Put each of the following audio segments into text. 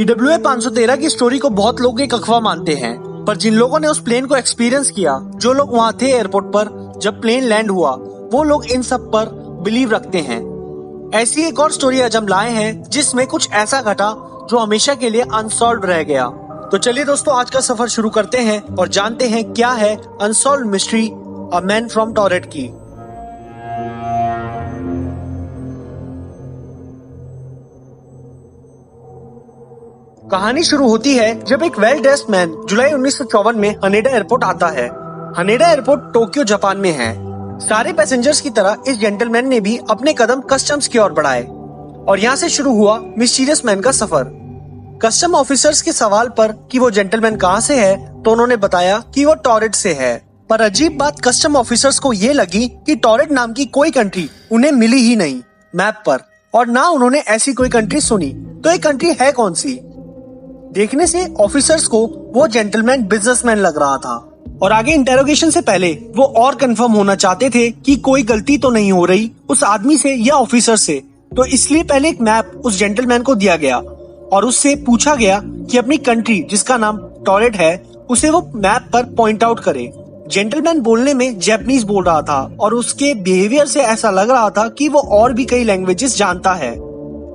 TWA 513 की story को बहुत लोग एक अफवाह मानते हैं, पर जिन लोगों ने उस प्लेन को एक्सपीरियंस किया, जो लोग वहाँ थे एयरपोर्ट पर जब प्लेन लैंड हुआ, वो लोग इन सब पर बिलीव रखते हैं। ऐसी एक और स्टोरी आज हम लाए हैं जिसमें कुछ ऐसा घटा जो हमेशा के लिए अनसॉल्व रह गया। तो चलिए दोस्तों, आज का सफर शुरू करते हैं और जानते हैं क्या है unsolved mystery a man from Taured की। कहानी शुरू होती है जब एक वेल ड्रेस्ड मैन जुलाई 1954 में हनेडा एयरपोर्ट आता है। हनेडा एयरपोर्ट टोक्यो जापान में है। सारे पैसेंजर्स की तरह इस जेंटलमैन ने भी अपने कदम कस्टम्स की ओर बढ़ाए और यहाँ से शुरू हुआ मिस्टीरियस मैन का सफर। कस्टम ऑफिसर्स के सवाल पर कि वो जेंटलमैन कहाँ से है, तो उन्होंने बताया कि वो टॉरेट से है। पर अजीब बात कस्टम ऑफिसर्स को ये लगी कि टॉरेट नाम की कोई कंट्री उन्हें मिली ही नहीं मैप पर, और ना उन्होंने ऐसी कोई कंट्री सुनी। तो ये कंट्री है कौन सी? देखने से ऑफिसर्स को वो जेंटलमैन बिजनेसमैन लग रहा था और आगे इंटेरोगेशन से पहले वो और कंफर्म होना चाहते थे कि कोई गलती तो नहीं हो रही उस आदमी से या ऑफिसर से। तो इसलिए पहले एक मैप उस जेंटलमैन को दिया गया और उससे पूछा गया कि अपनी कंट्री जिसका नाम टॉरेट है उसे वो मैप पर पॉइंट आउट करे। जेंटलमैन बोलने में जैपनीज बोल रहा था और उसके बिहेवियर से ऐसा लग रहा था कि वो और भी कई लैंग्वेजेस जानता है।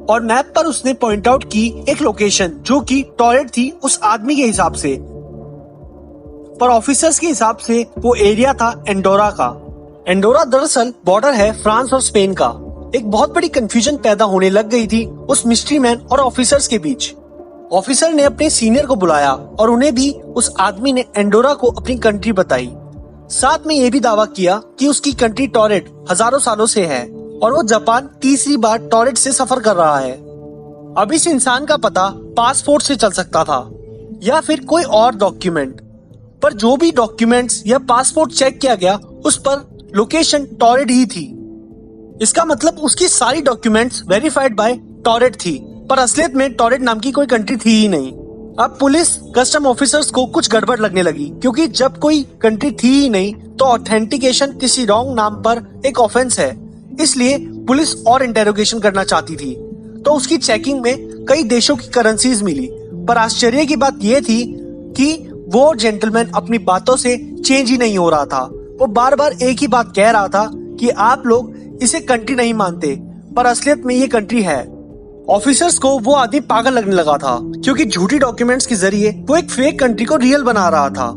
और मैप पर उसने पॉइंट आउट की एक लोकेशन जो कि टॉरेट थी उस आदमी के हिसाब से, पर ऑफिसर्स के हिसाब से वो एरिया था एंडोरा का। एंडोरा दरअसल बॉर्डर है फ्रांस और स्पेन का। एक बहुत बड़ी कंफ्यूजन पैदा होने लग गई थी उस मिस्ट्री मैन और ऑफिसर्स के बीच। ऑफिसर ने अपने सीनियर को बुलाया और उन्हें भी उस आदमी ने एंडोरा को अपनी कंट्री बताई। साथ में ये भी दावा किया कि उसकी कंट्री टॉरेट हजारों सालों से है और वो जापान तीसरी बार टॉरेट से सफर कर रहा है। अब इस इंसान का पता पासपोर्ट से चल सकता था या फिर कोई और डॉक्यूमेंट, पर जो भी डॉक्यूमेंट्स या पासपोर्ट चेक किया गया उस पर लोकेशन टॉरेट ही थी। इसका मतलब उसकी सारी डॉक्यूमेंट्स वेरीफाइड बाय टॉरेट थी, पर असलियत में टॉरेट नाम की कोई कंट्री थी ही नहीं। अब पुलिस कस्टम ऑफिसर्स को कुछ गड़बड़ लगने लगी, क्योंकि जब कोई कंट्री थी ही नहीं तो ऑथेंटिकेशन किसी रॉन्ग नाम पर एक ऑफेंस है। इसलिए पुलिस और इंटेरोगेशन करना चाहती थी। तो उसकी चेकिंग में कई देशों की करेंसीज मिली, पर आश्चर्य की बात यह थी कि वो जेंटलमैन अपनी बातों से चेंज ही नहीं हो रहा था। वो बार बार एक ही बात कह रहा था कि आप लोग इसे कंट्री नहीं मानते, पर असलियत में ये कंट्री है। ऑफिसर्स को वो आदमी पागल लगने लगा था, क्योंकि झूठी डॉक्यूमेंट्स के जरिए वो एक फेक कंट्री को रियल बना रहा था।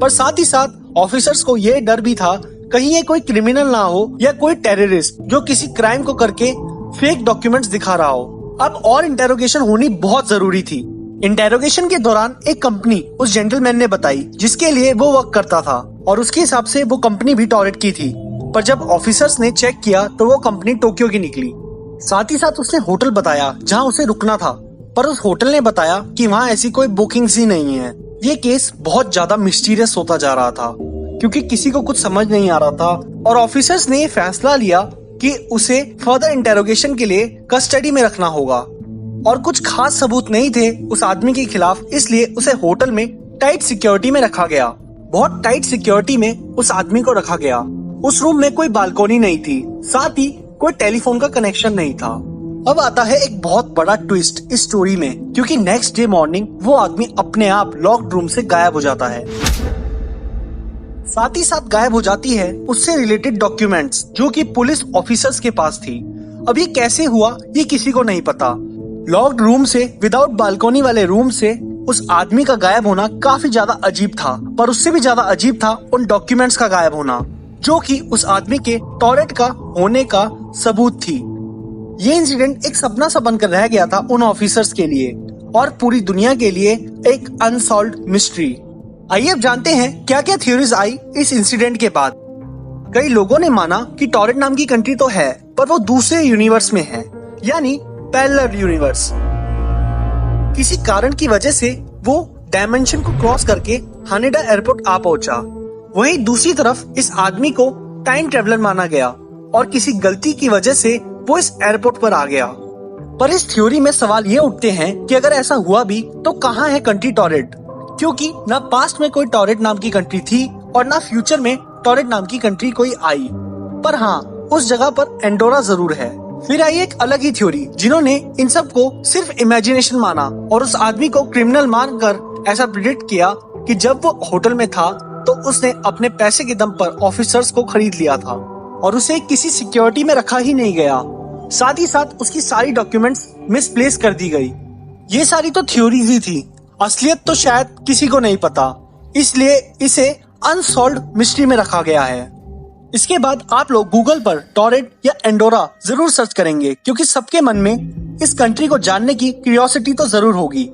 पर साथ ही साथ ऑफिसर्स को ये डर भी था कहीं ये कोई क्रिमिनल ना हो या कोई टेररिस्ट जो किसी क्राइम को करके फेक डॉक्यूमेंट्स दिखा रहा हो। अब और इंटेरोगेशन होनी बहुत जरूरी थी। इंटेरोगेशन के दौरान एक कंपनी उस जेंटलमैन ने बताई जिसके लिए वो वर्क करता था, और उसके हिसाब से वो कंपनी भी टॉरेट की थी। पर जब ऑफिसर्स ने चेक किया तो वो कंपनी टोक्यो की निकली। साथ ही साथ उसने होटल बताया जहाँ उसे रुकना था, पर उस होटल ने बताया कि वहाँ ऐसी कोई बुकिंग्स ही नहीं है। ये केस बहुत ज्यादा मिस्टीरियस होता जा रहा था, क्योंकि किसी को कुछ समझ नहीं आ रहा था, और ऑफिसर्स ने फैसला लिया कि उसे फर्दर इंटेरोगेशन के लिए कस्टडी में रखना होगा। और कुछ खास सबूत नहीं थे उस आदमी के खिलाफ, इसलिए उसे होटल में टाइट सिक्योरिटी में रखा गया। बहुत टाइट सिक्योरिटी में उस आदमी को रखा गया। उस रूम में कोई बालकोनी नहीं थी, साथ ही कोई टेलीफोन का कनेक्शन नहीं था। अब आता है एक बहुत बड़ा ट्विस्ट इस स्टोरी में, क्योंकि नेक्स्ट डे मॉर्निंग वो आदमी अपने आप लॉक्ड रूम से गायब हो जाता है। साथ ही साथ गायब हो जाती है उससे रिलेटेड डॉक्यूमेंट्स जो कि पुलिस ऑफिसर्स के पास थी। अब ये कैसे हुआ ये किसी को नहीं पता। लॉक्ड रूम से विदाउट बालकोनी वाले रूम से उस आदमी का गायब होना काफी ज्यादा अजीब था, पर उससे भी ज्यादा अजीब था उन डॉक्यूमेंट्स का गायब होना जो कि उस आदमी के टॉरेट का होने का सबूत थी। ये इंसिडेंट एक सपना सा बनकर रह गया था उन ऑफिसर्स के लिए और पूरी दुनिया के लिए एक अनसॉल्व्ड मिस्ट्री। आइए अब जानते हैं क्या क्या थ्योरीज आई इस इंसिडेंट के बाद। कई लोगों ने माना कि टॉरेट नाम की कंट्री तो है, पर वो दूसरे यूनिवर्स में है, यानी पैरेलल यूनिवर्स। किसी कारण की वजह से वो डायमेंशन को क्रॉस करके हानेडा एयरपोर्ट आ पहुंचा। वहीं दूसरी तरफ इस आदमी को टाइम ट्रेवलर माना गया और किसी गलती की वजह से वो इस एयरपोर्ट पर आ गया। पर इस थ्योरी में सवाल ये उठते हैं कि अगर ऐसा हुआ भी तो कहाँ है कंट्री टॉरेट, क्योंकि ना पास्ट में कोई टॉरेट नाम की कंट्री थी और ना फ्यूचर में टॉरेट नाम की कंट्री कोई आई। पर हाँ, उस जगह पर एंडोरा जरूर है। फिर आई एक अलग ही थ्योरी जिन्होंने इन सब को सिर्फ इमेजिनेशन माना और उस आदमी को क्रिमिनल मानकर ऐसा प्रिडिक्ट किया कि जब वो होटल में था तो उसने अपने पैसे के दम पर ऑफिसर्स को खरीद लिया था और उसे किसी सिक्योरिटी में रखा ही नहीं गया। साथ ही साथ उसकी सारी डॉक्यूमेंट्स मिसप्लेस कर दी गई। ये सारी तो थ्योरीज ही थी, असलियत तो शायद किसी को नहीं पता, इसलिए इसे अनसॉल्व्ड मिस्ट्री में रखा गया है। इसके बाद आप लोग गूगल पर टॉरेट या एंडोरा जरूर सर्च करेंगे क्योंकि सबके मन में इस कंट्री को जानने की क्यूरियोसिटी तो जरूर होगी।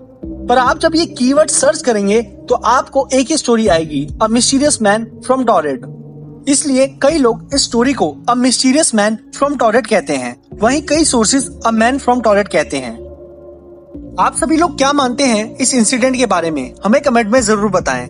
पर आप जब ये कीवर्ड सर्च करेंगे तो आपको एक ही स्टोरी आएगी, अ मिस्टीरियस मैन फ्रॉम टॉरेट। इसलिए कई लोग इस स्टोरी को अ मिस्टीरियस मैन फ्रॉम टॉरेट कहते हैं, वहीं कई sources a man from torrid कहते हैं। आप सभी लोग क्या मानते हैं इस इंसिडेंट के बारे में, हमें कमेंट में जरूर बताएं।